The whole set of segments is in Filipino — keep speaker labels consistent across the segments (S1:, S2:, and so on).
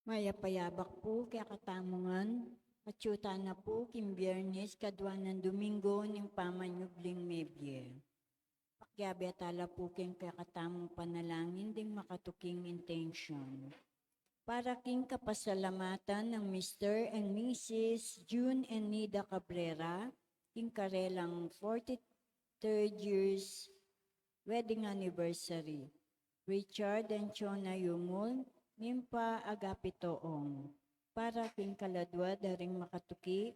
S1: Mayapayabak po kaya katamungan, katyuta na po kim Biyernes kadwa ng Domingo ng pamanyubling mebye. Pakyabi atala po king kaya katamong panalangin ding makatuking intention. Para king kapasalamatan ng Mr. and Mrs. June and Nida Cabrera, king karelang 43rd years wedding anniversary. Richard and Chona Yumul, Nimpa Agapitoong. Para king kaladwa daring makatuki,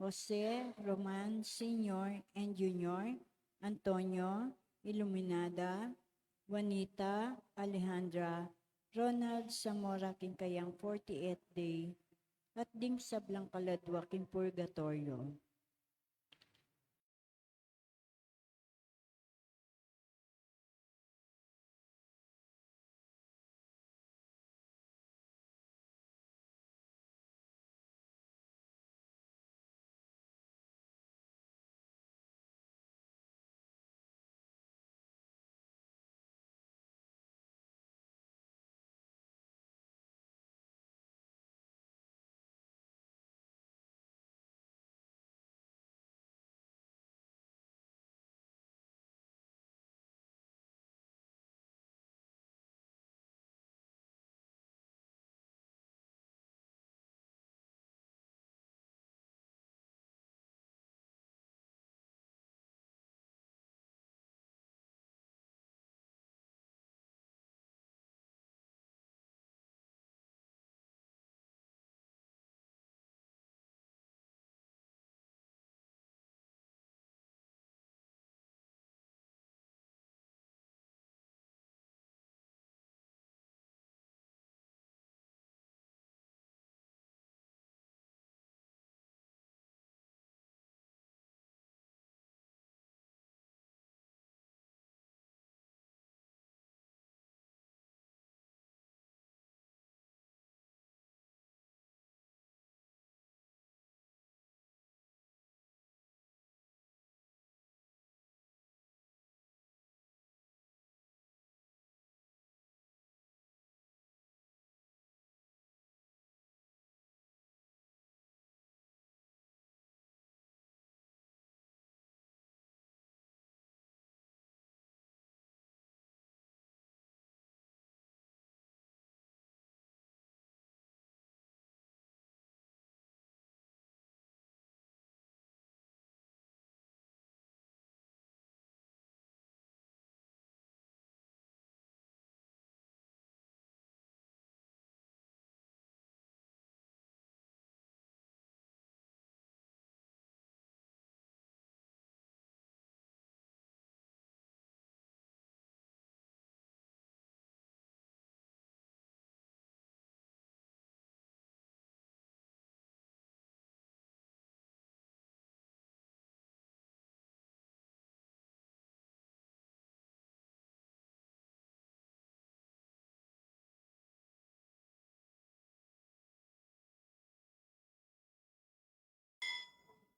S1: Jose Roman Sr. and Jr., Antonio Iluminada, Juanita Alejandra, Ronald Zamora king kayang 48th day, at ding sablang kaladwa king purgatorio.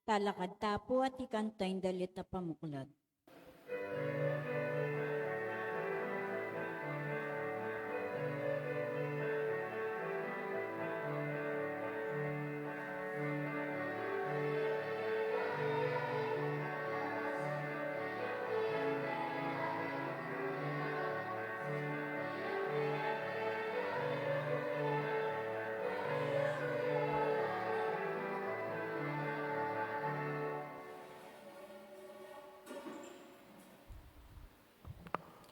S1: Talakad tapo at ikantay dalit na pamuklat.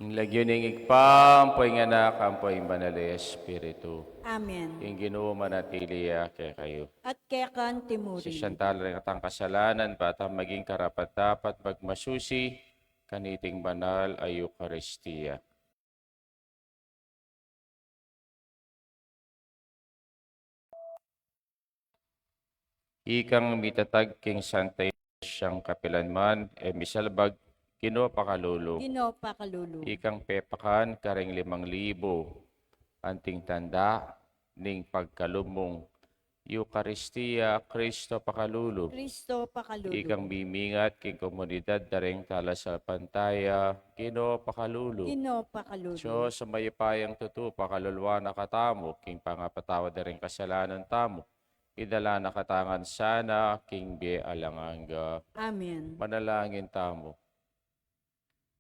S2: Ing lagyo ning igpam, po'y nganak, ampo'y banal Espiritu.
S1: Amen.
S2: Ing Ginoo manatili kay kayo.
S1: At kaya kan
S2: Si
S1: timuri.
S2: Chantal rin katang kasalanan, batang maging karapat-dapat magmasusi, kaniting banal ay Eucharistia. Ikang mitatag king Santa siyang kapilanman, misalbag Ginoo pakalulong.
S1: Ginoo pa kalulu.
S2: Ikang pepakan karing 5,000, anting tanda ning pagkalumong Eucharistia, Kristo pakalulu.
S1: Kristo pakalulu.
S2: Ikang bimingat king komunidad dareng tala sa pantaya, Ginoo pakalulu.
S1: Ginoo pakalulu.
S2: Diyos sa mayapayang tutu, pakalulwa na katamo, king pangapatawa dareng kasalanan tamo. Idala na katangan sana, king be alanganga.
S1: Amen.
S2: Manalangin tamo.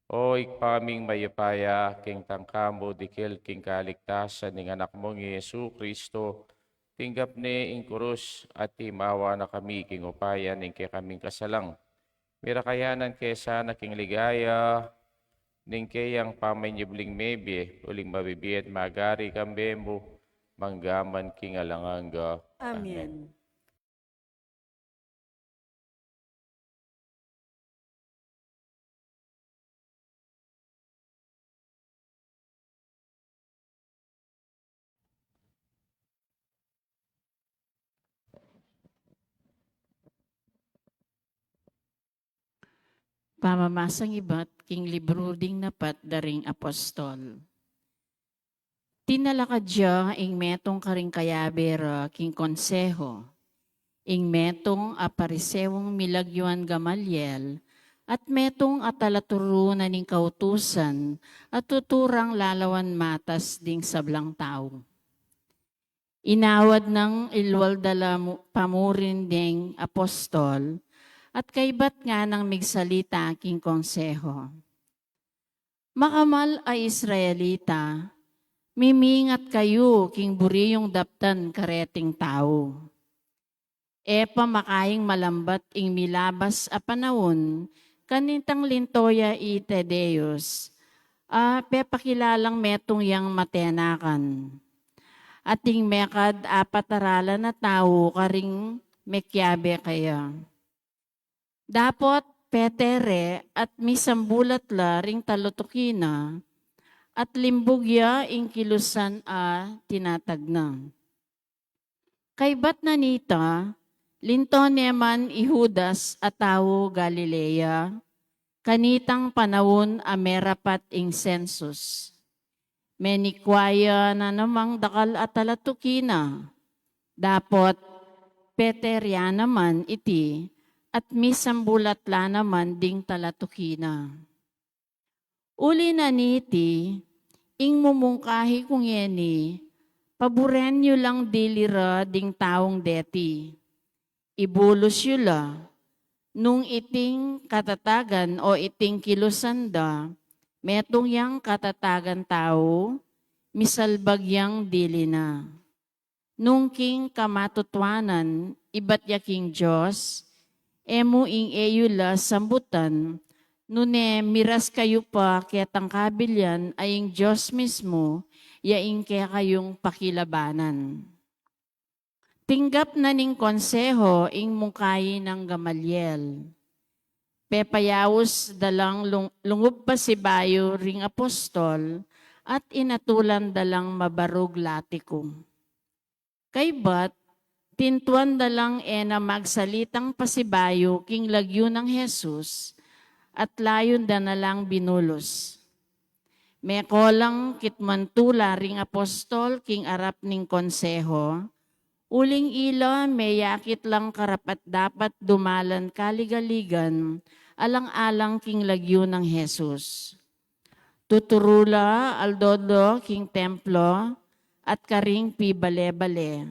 S2: O ikpaming mayapaya, king tangkamo, dikil king kaligtasan ng anak mong Yesu Kristo, tinggap ni ing kurus at timawa na kami king upayan ning kay kaming kasalang. Mirakayanan kesa na king ligaya, ning kayang pamanyibling mebye, uling mabibiyat magari kambemo, manggaman king alanganga.
S1: Amen.
S3: Pamamasang iba't king libro ding napat daring apostol. Tinalakadya ing metong karing kayaber king konseho, ing metong aparisewong milagyuan Gamaliel, at metong atalaturo na ning kautusan at tuturang lalawan matas ding sablang tao. Inawad ng ilwal dala pamurin ding apostol, at kaibat nga ng migsalita king konseho. Makamal ay Israelita, mimingat kayo king buriyong daptan kareting tao. Epa makaying malambat ing milabas a panahon, kanintang lintoya ite Deus, pepakilalang metong yang matenakan. Ating mekad apataralan na tao karing mekyabe kaya. Dapat petere at misambulat la ring talutukina at limbugya ing kilusan a tinatagna. Kaybat na nita, linto neman ihudas a tao Galilea, kanitang panawon a merapat ing sensus. Menikwaya na namang dakal at talatukina, dapat peterya naman iti, at misambulat la naman ding talatukina. Uli na niti, ing mumungkahi kung yeni, paboren nyo lang dilira ding taong deti. Ibulos yu la, nung iting katatagan o iting kilusanda, metong yang katatagan tao, misalbag yang dili na. Nung king kamatutwanan, ibat yaking Diyos, emo ing eyula sambutan, nune miras kayo pa ketang kabilyan aying Diyos mismo, yaing kaya kayong pakilabanan. Tinggap na ning konseho ing mungkayi ng Gamaliel. Pepayawos dalang lungub pa si bayo ring apostol at inatulan dalang mabarog latiko. Kaybat, tintuan dalang na magsalitang pasibayo king lagyo ng Jesus at layon da na lang binulos. Mekolang kitmantula ring apostol king arap ning konseho, uling ila meyakit lang karapat dapat dumalan kaligaligan alang-alang king lagyo ng Jesus. Tuturula aldodo king templo at karing pi bale-bale.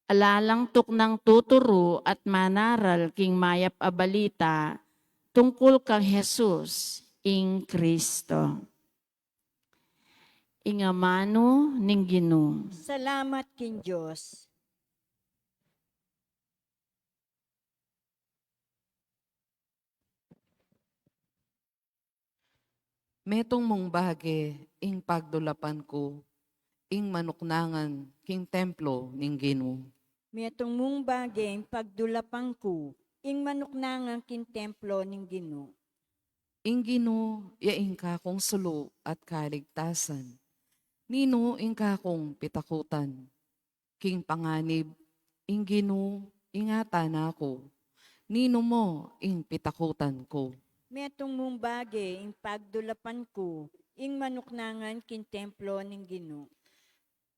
S3: Alalang tuknang tuturo at manaral king mayap a balita tungkol kang Jesus ing Kristo. Ingamano ning Ginoo.
S1: Salamat king Diyos.
S4: Metong mong bage, ing pagdulapan ko, ing manuknangan, king templo ning Ginoo.
S1: Metong mong bagay pagdulapang ko, ing manuknangang king templo ning Ginoo.
S4: Ing Ginoo, yaing kakong sulo at kaligtasan. Nino ing kakong pitakutan. King panganib, ing Ginoo, ingatan ako. Nino mo ing pitakutan ko.
S1: Metong mong bagay ing pagdulapan ko, ing manuknangan king templo ning Ginoo.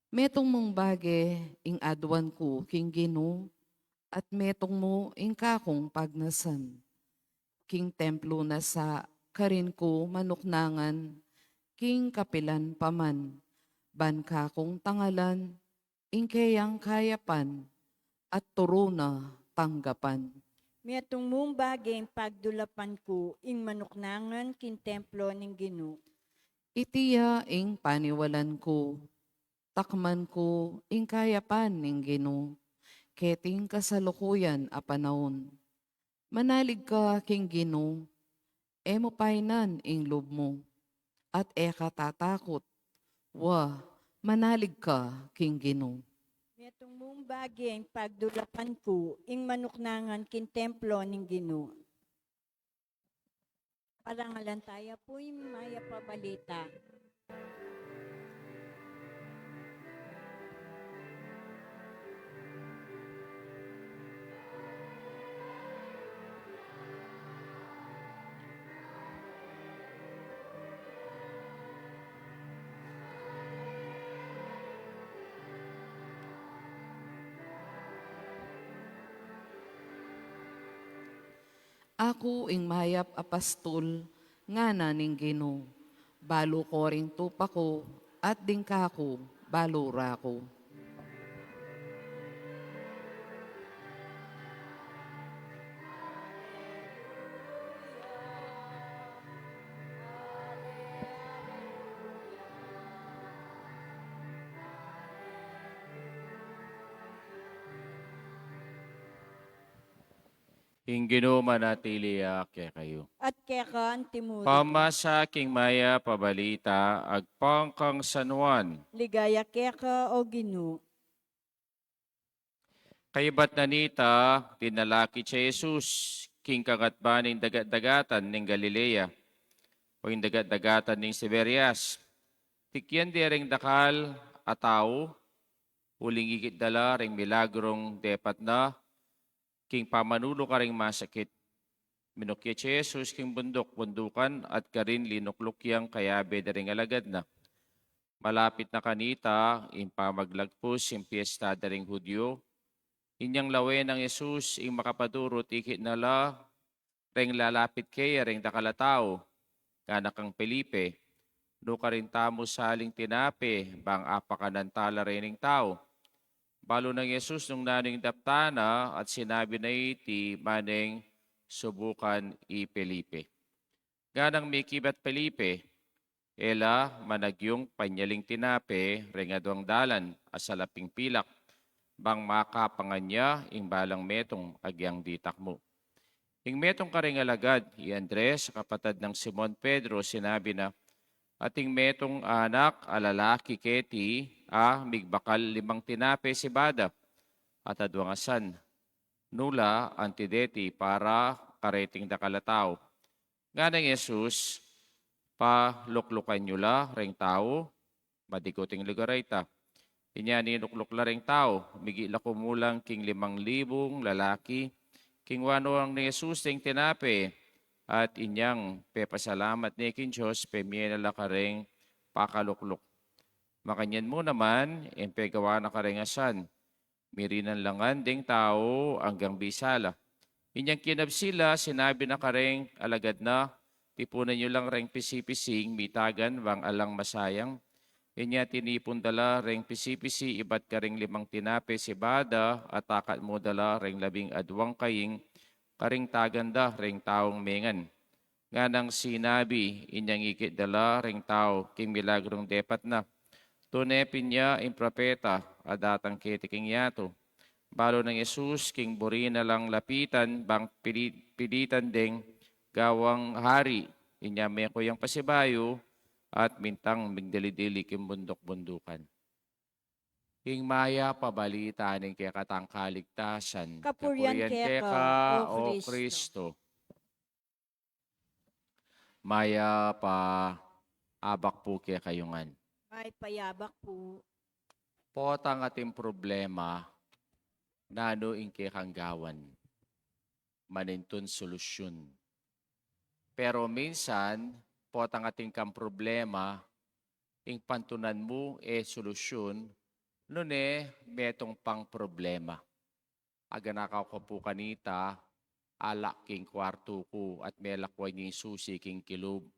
S4: Metong mong bage ing adwan ko king Ginoo, at metong mo ing kakong pagnasan. King templo na sa karin ko manuknangan, king kapilan paman, ban kakong tangalan, ing kayang kayapan, at turo na tanggapan.
S1: Miatong mong bagay pagdulapan ko, ing manuknangan kin templo ng Ginoo.
S4: Itiya ing paniwalan ko, takman ko ing kayapan ning Ginoo, keting kasalukuyan a panahon. Manalig ka king Ginoo, emo painan ing loob mo, at eka tatakot, manalig ka king Ginoo.
S1: Miatong mong bagay pagdulapan ko, ing manuknangan kin templo ng Ginoo. Parangalan tayo po yung maya pabalita.
S4: Ako ing mayap apastol, nga na ning Ginoo. Balo ko ring tupa ko, at dingka ko, balura ko.
S2: Ing Ginoo manatili kaya kayo.
S1: At kaya ang timuri.
S2: Pamasa king maya pabalita, agpangkang sanuan.
S1: Ligaya kaya o Ginoo.
S2: Kaybat na nita, tinalaki si Jesus, king kagatbaning dagat-dagatan ning Galilea, o yung dagat-dagatan ning Siberias. Tikyan di ring dakal ataw, uling igit dala ring milagrong depat na, king pamanulo ka ring masakit. Minukya si Jesus king bundok-bundukan at karin linuklukyang kayabe da ring alagad na. Malapit na kanita, impamaglagpos yung piyesta da ring Hudyo. Inyang lawe ng Jesus ing makapadurot ikit nala, ring lalapit kaya ring dakalatao, kanak kang Felipe. No ka rin tamo saling tinape, bang apakanan tala rin tao. Balo ng Jesus nung naning daptana at sinabi na iti maneng subukan i Felipe. Ganang mikibat Felipe, ela managyong panyaling tinape, rengadwang dalan, asalaping pilak, bang makapangan niya ing balang metong agyang ditak mo. Ing metong karing alagad, i Andres, kapatid ng Simon Pedro, sinabi na, ating metong anak, alalaki keti, migbakal 5 tinape si Bada, at adwangasan, nula antideti para kareting dakalataw. Nga ng Jesus, paluklukan nyo la, ring tao, madikuting lugar ita. Inya ninukluk la ring tao, migila kumulang king 5,000 lalaki, king wano ang ni Jesus ting tinape, at inyang pepasalamat ni king Diyos, pemye na karing pakalukluk. Makanyan mo naman, empegawa na karingasan, mirinan langan ding tao hanggang bisala. Inyang kinabsila, sinabi na karing alagad na, tipunan nyo lang ring pisi-pising, mitagan, bang alang masayang. Inya tinipon dala ring pisi-pisi, ibat ka ring 5 tinape si Bada, at takat mo dala ring 12 kaying, karing taganda ring taong mengan. Nga nang sinabi, inyang ikit dala ring tao, king milagrong depat na. Tunepin niya in propeta, adatang kitiking yato. Balo ng Jesus, king buri na lang lapitan, bang pilitan ding gawang hari. Inya may kuyang pasibayo, at mintang migdali-dili king bundok-bundukan. King maya pabalita ning kaya katang kaligtasan.
S1: Kapurian
S2: keka
S1: o
S2: o
S1: Kristo.
S2: Kristo. Maya pa abak po kaya kayungan.
S1: May payabak po.
S2: Potang ating problema, nano ing kaya kanggawan. Manintun solusyon. Pero minsan, potang ating kang problema, ing pantunan mo solusyon, Noon metong pang problema. Aganakaw ko po kanita, alak king kwarto ko at melakwa niya yung susi king kilob.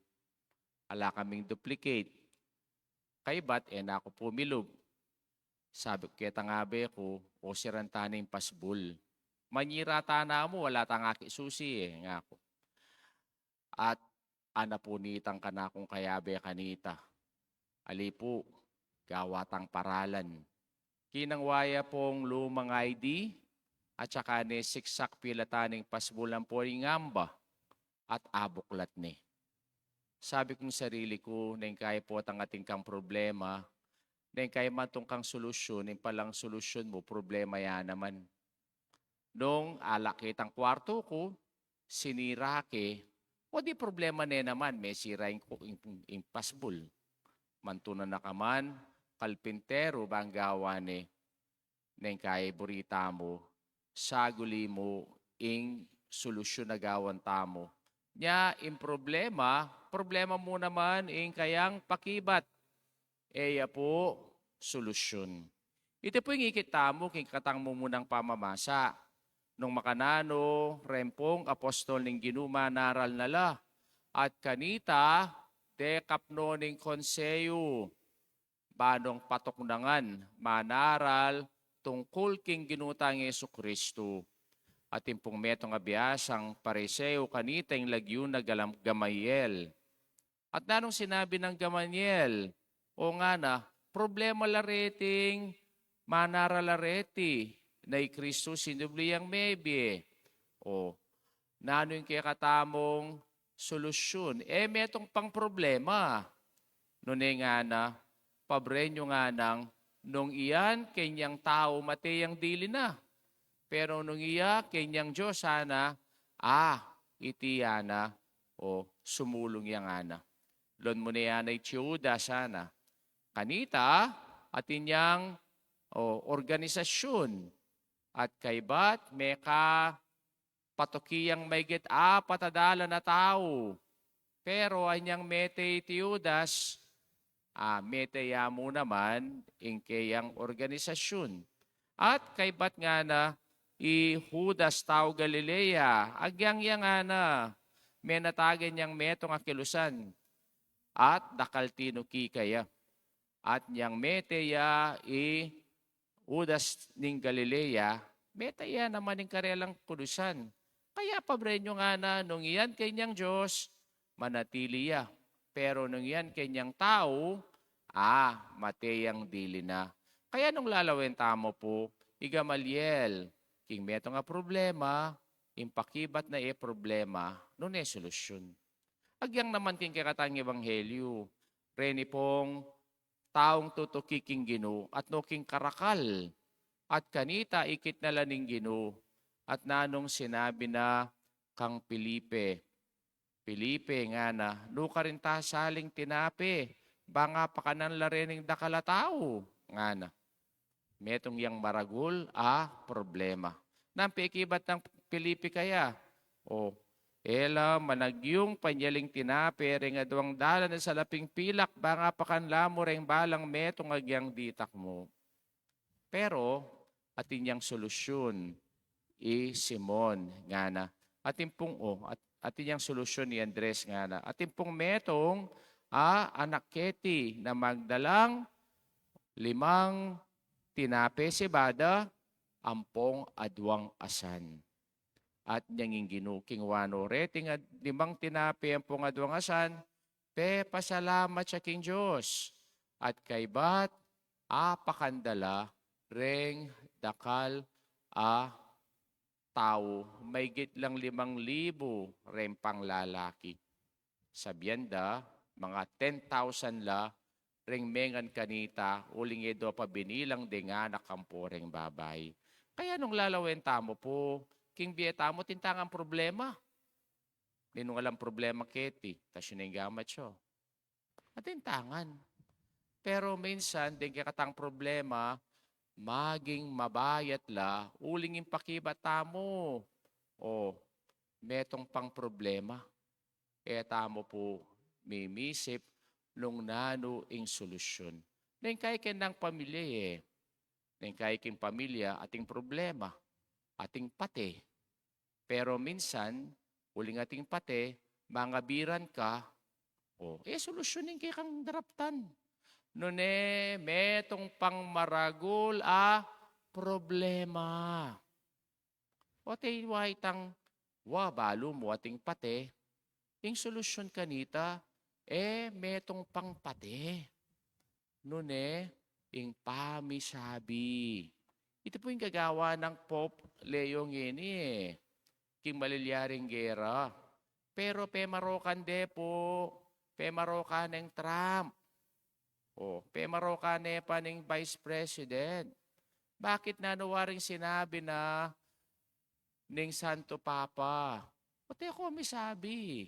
S2: Ala kaming duplicate. Kay bat, na ako pumilob. Sabi ko, kaya tangabe ko, o sirantaning pasbul. Manyira na mo, wala tangaki susi nga ako. At anapunitan ka na akong kayabe kanita. Ali po, gawatang paralan. Kinangwaya pong lumang ID, at saka ni siksak pilataning pasbulan po rin ngamba at abuklat ni. Sabi kong sarili ko, na kaya po ang ating kang problema, na kaya matong kang solusyon, yung palang solusyon mo, problema yan naman. Nung alakit ang kwarto ko, sinira ke, o di problema na naman, may sira yung pasbul. Mantunan na kaman, kalpintero bang gawa ni, na kaya burita mo, saguli mo, ing solusyon na gawan tamo. Nya, in problema mo naman, ing kayang pakibat. Eya po, solusyon. Ito po yung ikita mo, king katang mo munang pamamasa. Nung makanano, rempong apostol ng ginuma naral nala. At kanita, dekapno ng konseyo. Banong patuknangan, manaral, tungkol king ginutang Yesu Kristo. At impong metong abiyasang pariseo kanita yung lagyo na Gamaliel. At nanong sinabi ng Gamaliel, o nga na, problema lareting, manaral lareti, na Kristo sinubliyang maybe. O, nano yung kaya katamong solusyon? Metong pang problema. Noon nga na, pabrenyo nga nang, nung iyan, kanyang tao, mateyang dili na. Pero nung iya, kanyang Diyos, sana, iti yana, o sumulong yang ana. Lon mo na yan ay tiyuda, sana. Kanita, at inyang organisasyon, at kaybat, meka, patukiyang may patadala na tao. Pero anyang mete tiyudas, meteya mo naman, ingkayang organisasyon. At kaybat nga na, Judas tao Galilea, agyang yang ana, menatagan niyang metong akilusan, at dakaltino kikaya. At niyang meteya, Judas ning Galilea, meteya naman ng karelang kulusan. Kaya pabrenyo nga na, nung iyan kanyang Diyos, manatiliya. Pero nung iyan kanyang tao, mateyang dili na. Kaya nung lalawin tamo po, Gamaliel, king meto nga problema, impakibat na problema, nun solusyon. Agyang naman king kakatang ebanghelyo, reni pong taong tutukiking Gino at no king karakal, at kanita ikit na laning Gino, at nanong sinabi na kang Felipe nga na, nuka rin ta saling tinapi, banga pa kanan larening dakalatao, nga na. Metong yang maragul, problema. Nampi ikibat ng Felipe kaya, ela managyong panyaling tinapi, ring adwang dala na sa laping pilak, banga pa kanla mo ring balang metong agyang ditak mo. Pero, atin yang solusyon, Simon, nga na. Atin pong, atin yang solusyon ni Andres, nga na. Atin pong metong, anak Keti, na magdalang 5 tinape sibada, ampong adwang asan. At niyang ginuking wano reting 5 tinape ampong adwang asan, pasalamat sa King Diyos. At kaybat, pakandala, reng dakal tao, may gitlang 5,000 rempang lalaki. Sabyanda, mga 10,000 la, ring mengan kanita, uling edo pa binilang nga nakamporeng babay. Kaya nung lalawin tamo po, king bieta mo tintangang problema. Ninong alam problema keti, tas yun yung gamat siya. At tintangan. Pero minsan, din katang problema, maging mabayat la, uling yung pakibat tamo. Metong pang problema. Tamo po, mimisip, nung nano ing solusyon. Nang kay kenang pamilya ng kaiking pamilya, ating problema, ating pate. Pero minsan, uling ating pate, mangabiran ka, solusyonin kay kang daraptan. Nune, metong pang maragul problema. O tay waitang, balo mo ating pate, yung solusyon kanita, metong pang pate. Nune, yung pamisabi. Ito po yung gagawa ng Pope Leo ngini king malilyaring gera. Pero pemarokan de po, pemarokan ng Trump. Pemarokan pa ng Vice President. Bakit nanuwaring sinabi na ng Santo Papa? Pati ako may sabi,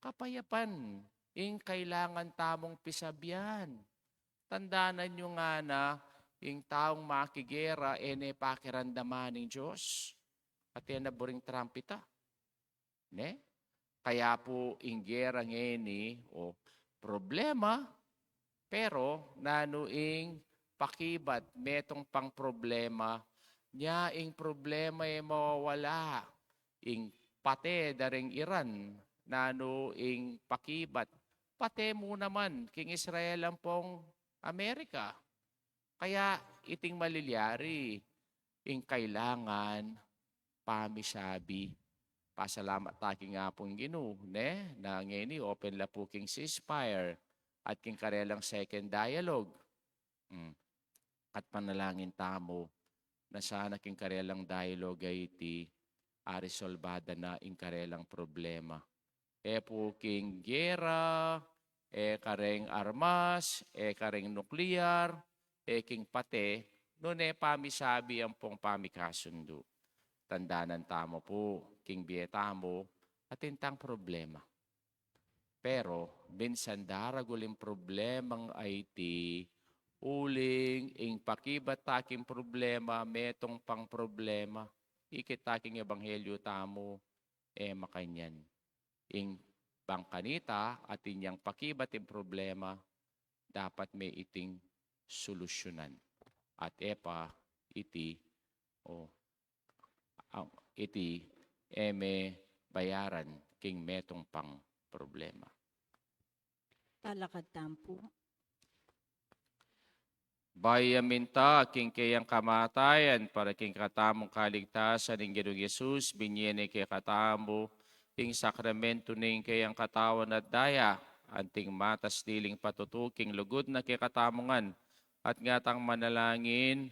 S2: kapayapan, kailangan tamong pisabyan. Tandaanan nyo nga na, taong makigera, pakirandaman ng Diyos. At yan na buring trampita. Ne? Kaya po, gera ngeni, problema, pero nanuing pakibat, metong pang problema, niya problema mawawala. Pate daring Iran, nanuing pakibat, pate mo naman, king Israel ang pong Amerika. Kaya iting malilyari, kailangan pamisabi. Pasalamat taking nga pong Ginoo, na ngeni open la po king ceasefire at king karelang second dialogue. At panalangin tamo na sana king karelang dialogue ay iti resolbada na karelang problema. Po king gera, kareng armas, kareng nuklear, king pate, nune pamisabi ang pong pamikasundo. Tandaanan tamo po, king bietamo, atintang problema. Pero, minsan daraguling problemang IT, uling, pakibat taking problema, metong pang problema, ikit taking ebanghelyo tamo, makanyan. Bangkanita at inyang pakibat yung problema, dapat may iting solusyonan. At iti bayaran king metong pang problema.
S1: Talakad tampo.
S2: Bayaminta king kayang kamatayan para king katamong kaligtasan ng Ginoong Yesus, binyene kay katamo, king sakramento ning kayang katawan at daya, anting matas diling patutuking lugod na kay katamongan, at ngatang manalangin,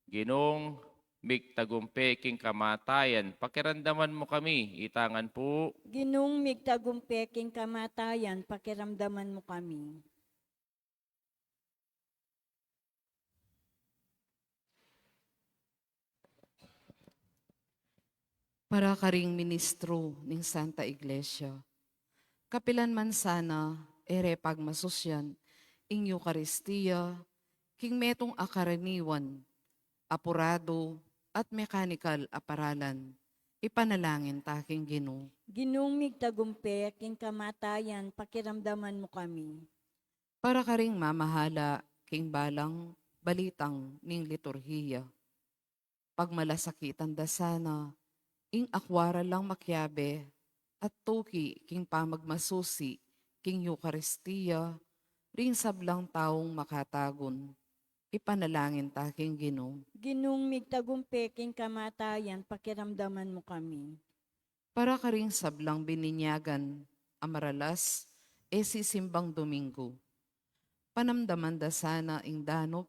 S2: Ginong migtagumpe king kamatayan, pakiramdaman mo kami, itangan po.
S1: Ginong migtagumpe king kamatayan, pakiramdaman mo kami.
S4: Para karing ministro ng Santa Iglesia, kapilan man sana, pagmasusyan, ing Eucharistia, king metong akaraniwan, apurado, at mechanical aparalan, ipanalangin taking Ginoo.
S1: Ginong migtagumpe king kamatayan, pakiramdaman mo kami.
S4: Para karing mamahala, king balang, balitang ning liturhiya. Pagmalasakitan da sana, ing akwara lang makyabe, at tuki king pamagmasusi, king Eucharistia, ring sablang taong makatagon, ipanalangin taking Ginoo.
S1: Ginong migtagumpe king kamatayan, pakiramdaman mo kami.
S4: Para karing sablang bininyagan, amaralas, sisimbang Domingo. Panamdaman da sana ing danop,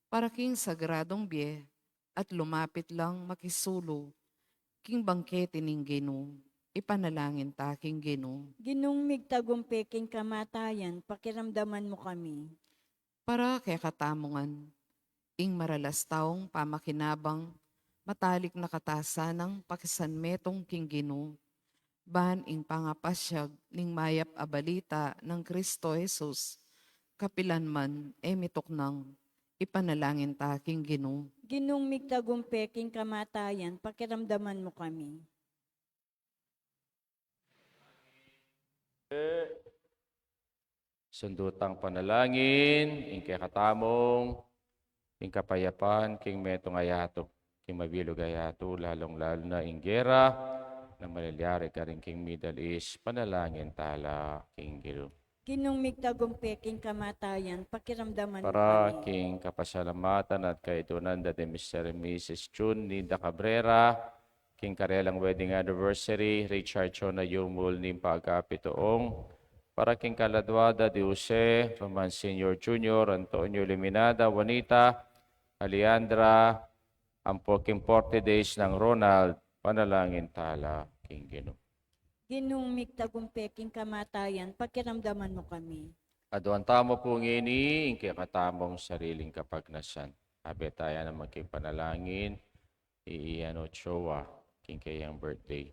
S4: para king sagradong bie, at lumapit lang makisulo, king bangkete ning Ginoo, ipanalangin taking Ginoo.
S1: Ginong migtagumpe king kamatayan, pakiramdaman mo kami.
S4: Para kay katamongan, ing maralas taong pamakinabang, matalik na katasanang pakisanmetong king Ginoo, ban ing pangapasyag ning mayap abalita ng Kristo Jesus, kapilan man mitoknang, ipanalangin taking Ginoo.
S1: Ginong migtagumpe king kamatayan, pakiramdaman mo kami.
S2: Sundutang panalangin, kay katamong, king kapayapaan, king metong ayato, king mabilog ayato, lalong-lalo na ing gera, na malalyari ka rin king Middle East, panalangin tala, king Gilo.
S1: Ginong migtagumpay king kamatayan, pakiramdaman mo
S2: Para
S1: kami.
S2: king kapasalamatan at kaitunan dati Mr. and Mrs. Chun, Linda Cabrera, king karelang wedding anniversary, Richard Chona Yumul, ning pagkapitoong, para king Kaladwada de Jose, Roman Senior Junior, Antonio Liminada, Juanita, Alejandra, ang king 40 days ng Ronald, panalangin tala, king Gino.
S1: Ginong migtagumpay king kamatayan, pakiramdaman mo kami.
S2: Aduan tamo po ngini, ing katamong sariling kapagnasan. Abe tayo na magking panalangin, iiyan o tsowa, king kayang birthday.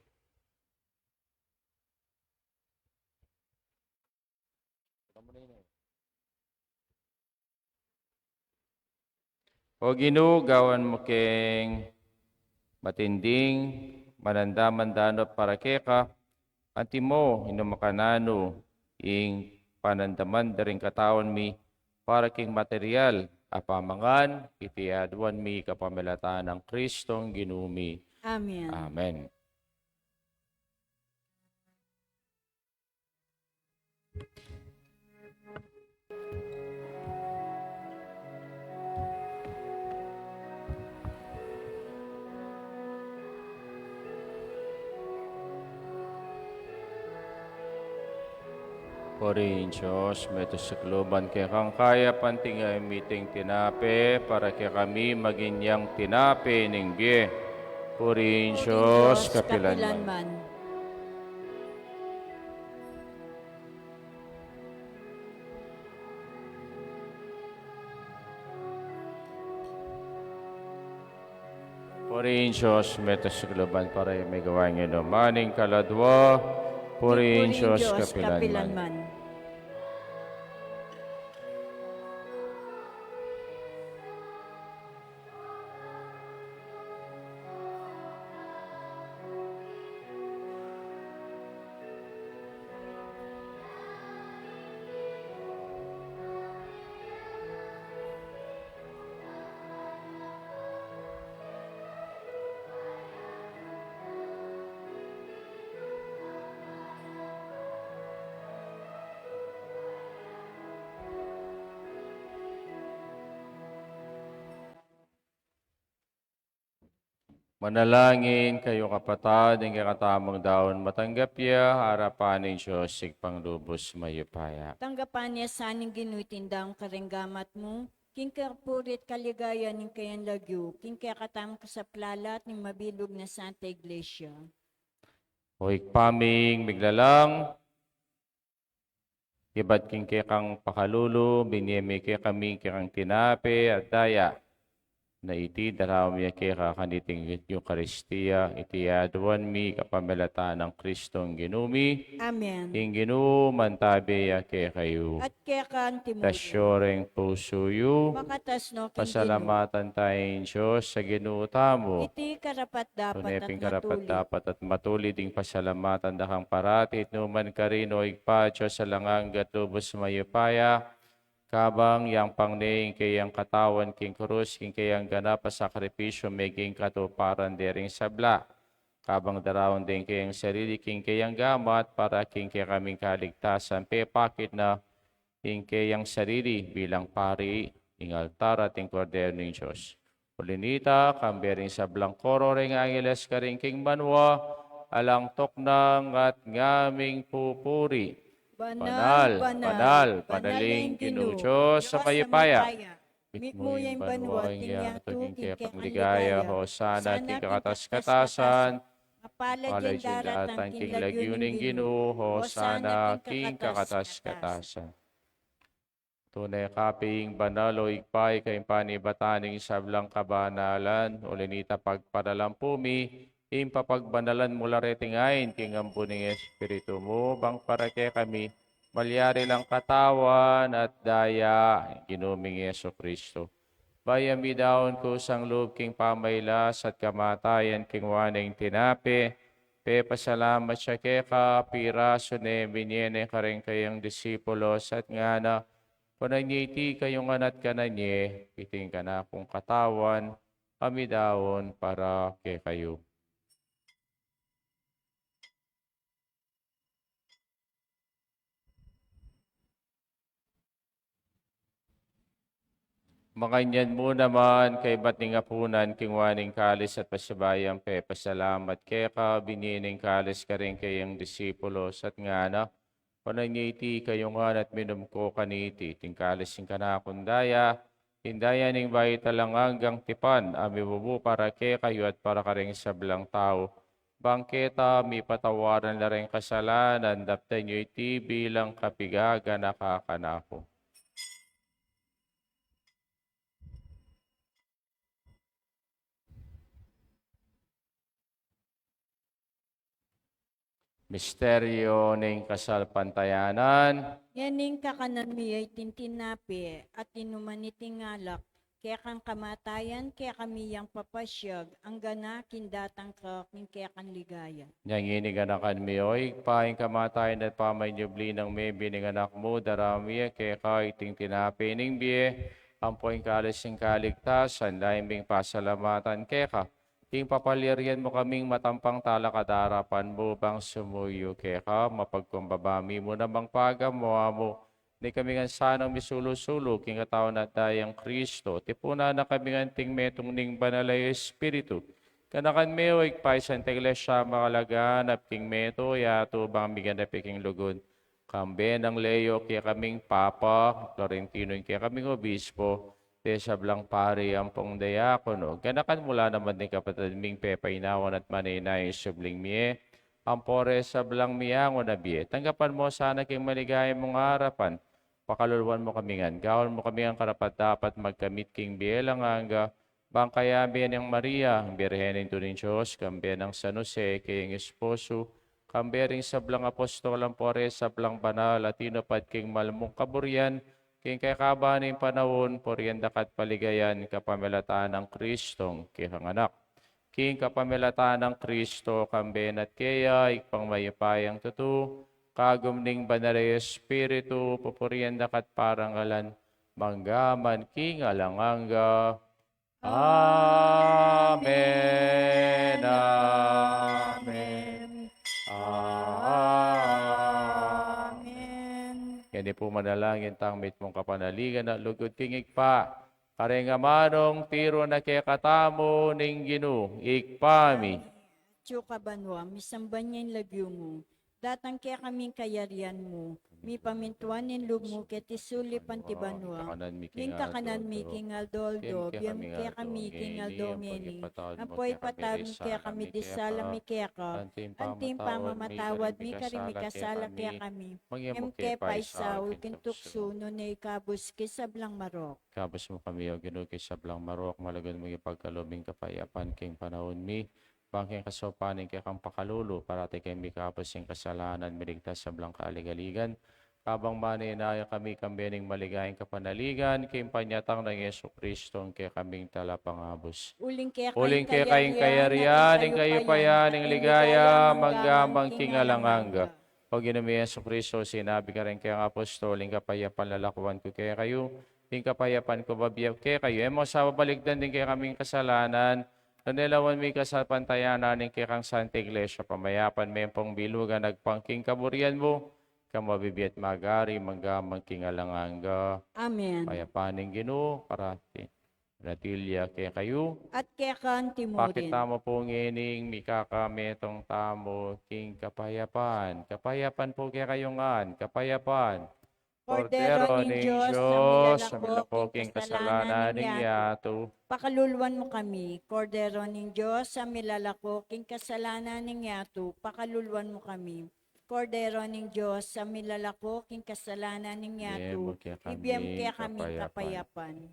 S2: O Ginoo, gawan mo king matinding, manandaman-danot para keka, anti mo, inumakanano, ing panandaman daring katawan mi, para king material, apamangan, itiadwan mi kapamilatan ng Kristong ginumi.
S1: Amen.
S2: Amen. Purihin Diyos, meto sa kluban kaya kang kaya pantingay miting tinape, para kaya kami maginyang tinape ning biye. Purihin Diyos, kapilanman.
S1: kapilanman.
S2: Purihin Diyos, meto sa kluban para may gawain nyo maning kaladwa. Purihin Diyos, kapilanman. Manalangin kayo kapatid, ang kakatamang daon matanggap ya, harapan ng Diyos, sigpang lubos mayupaya.
S1: Tanggapan niya saning ginuitindang karenggamat mo, king karpurit kaligaya ning kayan lagyo, king kakatam kasaplalat ning mabilog na Santa Iglesia.
S2: O ikpaming miglalang, iba't king kang pakalulu, binyemi kami kang tinape at daya, na iti daraw mi kaya kaniting Eucharistia, iti aduan mi kapamilata ng Kristong ginumi,
S1: Amen.
S2: ing ginuman tabi kaya kayo.
S1: At kaya kan timulo.
S2: Tasyoreng puso yu,
S1: Makatas no king
S2: pasalamatan tayong Diyos sa ginuutamo.
S1: iti karapat dapat at
S2: Tuneping karapat
S1: matuli.
S2: dapat at matuli ding pasalamatan dakang parati, numan karino igpadyo sa langang gatubos mayupaya, kabang yang pangneing kayang katawan king krus, king kayang ganap sa sakripisyo, meging katuparan dering sabla. Kabang darawon din kayang sarili, king kayang gamat, para king kaya kaming kaligtasan, pepakit na king kayang sarili bilang pari, ing altar at ing kordero ng Diyos. Ulinita, kambering sa blangkoro, ring angeles ka ring king manwa, alang toknang at ngaming pupuri. Banal, panaling Ginoo sa kayapaya. Mitmo yung banwa, tingyan tuging kaya pangligaya, hosana, king kakatas-katasan,
S1: Mapalad yung
S2: daratan king lagyuning Ginoo, hosana, king kakatas-katasan. Tunay kaping banal o igpay kayong panibataning sablang kabanalan, ulinita pagpadalampumi, impapagbanalan mula retingain, king ampuning Espiritu mo, bang para kay kami, malyari lang katawan at daya, ginuming Yeso Kristo. Bayami daon ko sang loob king pamaylas at kamatayan king waning tinape, pasalamat siya kay ka, piraso ne, binyene ka rin kayang disipulos at nga na, Pananyiti kayong anat kananye, piting ka na kung katawan, kami daon para kay kayo. Makanyan mo naman kay bating apunan, kingwaning kalis at pasabayang pasalamat kay ka, binining kalis ka rin kayang disipulos at nga na, pananyiti kayong at minum ko kaniti, tingkalis yung kanakundaya, hindaya ning bayi talang hanggang tipan, ami bubu para kay kayo at para ka rin sablang tao. Bangketa, mi patawaran na rin kasalanan, daptan nyo iti bilang kapigaga nakakanako. Misteryo ng kasalpantayanan.
S1: Yaning kakanan mi ay tintinapi at inuman itingalak, kaya kang kamatayan, kaya kami yang papasyag, ang gana kindatang ka, kaya kang ligaya.
S2: Niyang iniganakan mi oy, paing kamatayan at pamanyubli ng may bininganak mo, darami kaya ka iting tinapining biye, ang poing kalising kaligtasan, laiming pasalamatan kaya ka. Ting papalirian mo kaming matampang talakadarapan mo bang sumuyo kaya ka, mapagkumbabami mo namang pagamuha mo, ni kami nga sanang misulo-sulo, king katawan at dayang Kristo, tipuna na kami nga ting metong ning banalay Espiritu, kanakan meo ikpaisan ta iglesia makalagan at king meto yato bang bigan na piking lugod. Kambe ng Leo kaya kaming Papa, Florentino kaya kaming Obispo, Tesa Blang Pari ang pong diakono. Kanakan mula naman ni kapatid ming pepainawan at maninay subling miye, ang pore sa blang miyango na biye. Tanggapan mo sana king maligay mong harapan. Pakaluluan mo kami nga. Gawin mo kami ang karapat dapat magkamit king bielang hangga. Bangkaya biyan ng Maria, ang birhenin to ng Diyos, kambiyan ng San Jose, kayong esposo, kambiyaring sablang apostol, ang pore sablang banal, at inupad king malmong kaburian, king kay kabaning panahon, poriyan dakat paligayan, kapamelataan ng Kristong, kihang anak. King kapamelataan ng Kristo, kambiyan at kaya, ikpang mayupayang tutu, kagumning banare Espiritu, pupuriyan dakat parangalan, manggaman king alanganga. Amen. Amen.
S1: Amen.
S2: Yan po manalangin tangmit mong kapanaligan at lugod kingig pa. Karenga manong tiro na kaya katamo ning Ginu, ikpami.
S1: Tsuka banwa, misamban niya yung lagyo mo. Datang kaya kaming kayarian mo. Mi pamintuan nin lugmo kaya tisuli pantibanwa. King kakanan mi king aldoldo, biyam kaya kami king aldomeni. Apoy patawin kaya kami disala mi kaya ka. Anting pamamatawad mi karimi kasala kaya kami. Em kaya paisaw, kintukso, no na ikabus kisablang marok.
S2: Kabos mo kami o ginukis sa blang marok, malagon mo ipagkalubing kapayapan king panahon mi. Bangking kasopanin kay kang pakalulu, parati kay mikapos yung kasalanan, miligtas sa blang kaaligaligan. Kabang maninaya kami kambening maligayang kapanaligan, kay panyatang ng Yesu Kristo, kay kaming talapangabos.
S1: Uling kaya
S2: Kayong kayarian, ing kayo payan, ing ligaya, manggamang kingalanganga. Pag ginumi Yesu Kristo, sinabi ka rin kay ang apostol, ing kapayapan lalakuan ko kaya kayo, ing kapayapan ko babiyag kaya kayo. Emo sa babaligdan din kay kaming kasalanan, nanelawan mi kasapantayanan ing kay kang Santa Iglesia, pamayapan may pong bilugan, nagpangking kaburian mo, kamabibiyat magari, manggamang kingalanganga.
S1: Amen.
S2: Payapaning Ginoo, parati. Natilya kay kayo.
S1: At kaya kan
S2: Bakit
S1: timurin.
S2: tamo po ngining mikakametong tamo king kapayapan. Kapayapan po kaya kayongan, kapayapan.
S1: Kordero ng Diyos,
S2: sa milako king kasalanan ng yato.
S1: pakaluluan mo kami. Kordero ng Diyos, sa milalako king kasalanan ng yato, pakaluluan mo kami. Kordero ng Diyos, sa milalako king kasalanan ng yato, ibiyam kaya kami kapayapan.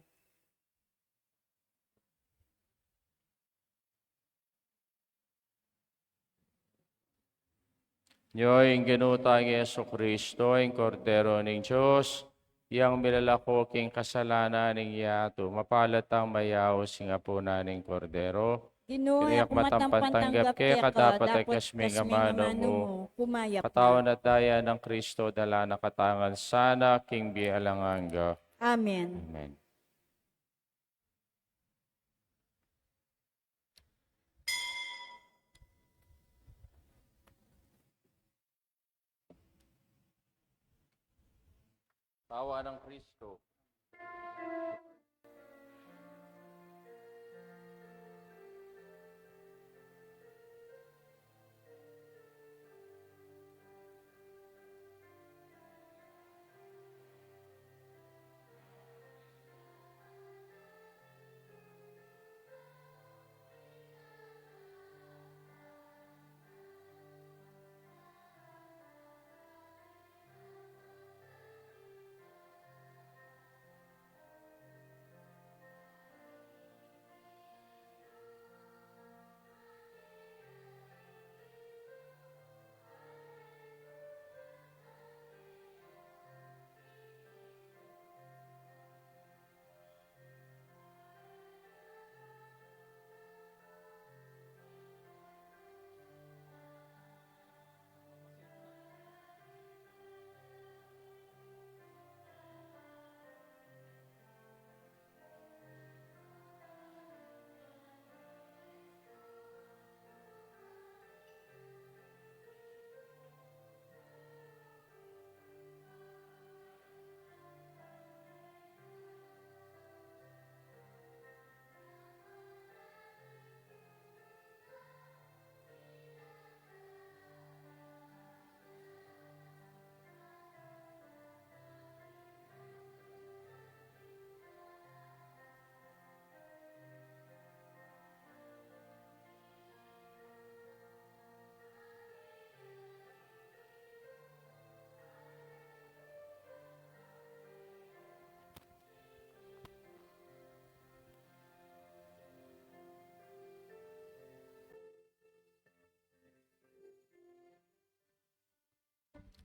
S2: Nyo'y ginutang Yeso Kristo, ang kordero ng Diyos, yang milalako king kasalanan ng yato, mapalatang mayaw singa po na ng kordero,
S1: Ginoo,
S2: Kinayak
S1: ako
S2: matampantanggap kaya kadapat ay kasming amano mo.
S1: kumaya
S2: Katawan at daya ng Kristo dala nakatangan sana king bialanganga.
S1: Amen.
S2: Amen. Tawa ng Kristo.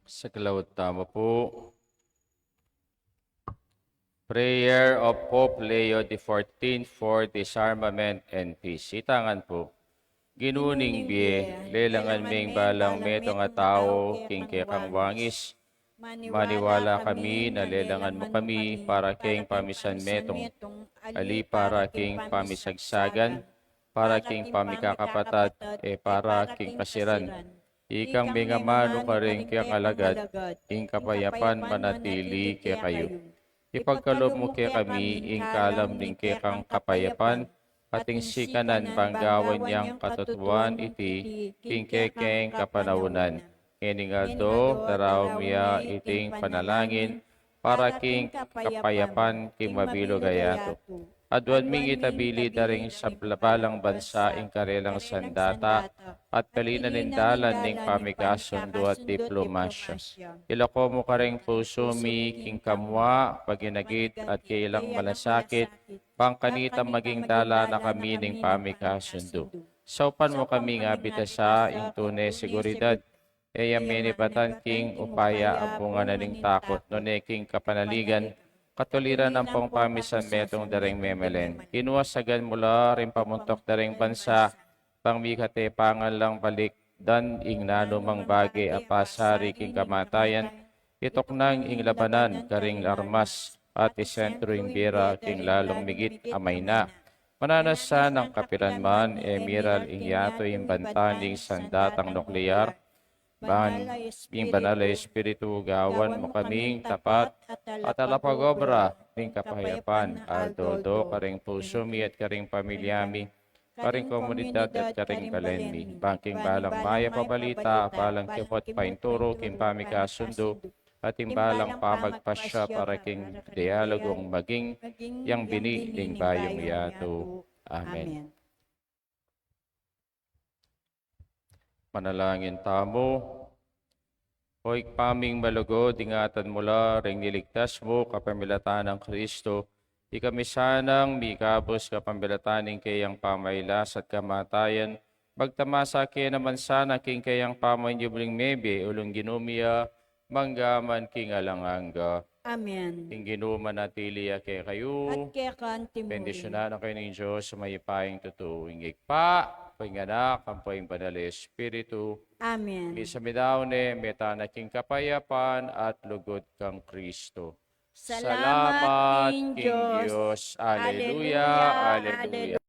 S2: Sa kalawat tama po. Prayer of Pope Leo XIV for disarmament and peace. Itangan po. Ginuning biye, lelangan ming balang metong nga tao, king kang wangis. Maniwala kami na lelangan mo kami para king pamisan metong. Ali para king pamisagsagan, para king pamikakapatad, para king kasiran. Ikang mga mano ka rin kaya alagad, ing kapayapan manatili kaya kayo. Ipagkalob mo kaya kami, ing kalam din kaya kang kapayapan, ating sikanan banggawan niyang katutuan iti, king kekeng kapanawunan. Iningaldo, daraw miya iting panalangin, para king kapayapan king mabilo gayato. Adwan ming itabili daring sa labalang bansa ing karelang sandata at kalinanindalan ning pamigasundo at diplomasya. Ilako mo ka ring puso mi king kamwa, paginagit at kailang malasakit, pangkanita maging dala na kami ning pamigasundo. Saupan mo kami nga bitasa ing tunay seguridad, minibatan king upaya abungan na ning takot, nune king kapanaligan, katuliran ng pong pamisan metong daring memelen. Kinuwasagan mula rin pamuntok daring bansa, pangmikate pangal lang balik, dan ing nanumang bagay apasari king kamatayan, itok nang ing labanan, karing armas, at isentro ing bira king lalong migit amay na. Mananasa ng kapilanman, emiral ing yato ing bantaning sandatang nuklear, ing banal na Espiritu, gawan mo kaming tapat at alapagobra ning kapahayapan, aldodo, karing puso mi at karing pamilyami, karing komunidad at karing kalenmi, bangking balang maya pabalita, balang kipot painturo, king pamikasundo, at imbalang pamagpasya para king dialogong maging yang bini ning bayong yato. Amen. Manalangin tamo. Hoy paming malugod, ingatan mula, ring niligtas mo, kapamilatan ng Kristo. Ikami sanang mikabos kapamilataning kayang pamaylas at kamatayan. Magtamasa kaya naman sana king kayang pamanyubling mebe, ulong ginumia, manggaman king alanganga.
S1: Amen.
S2: King ginuman natili kay kayo.
S1: At kaya kanti mo
S2: Bendisyonan na kayo ng Diyos sa mayipaying totoo. Ingik pa, panganak, ang paying banal Espiritu.
S1: Amen.
S2: Misa midaone, meta na king kapayapan at lugod kang Kristo.
S1: Salamat, King
S2: King
S1: Diyos.
S2: Diyos. Alleluia,
S1: Alleluia,
S2: alleluia.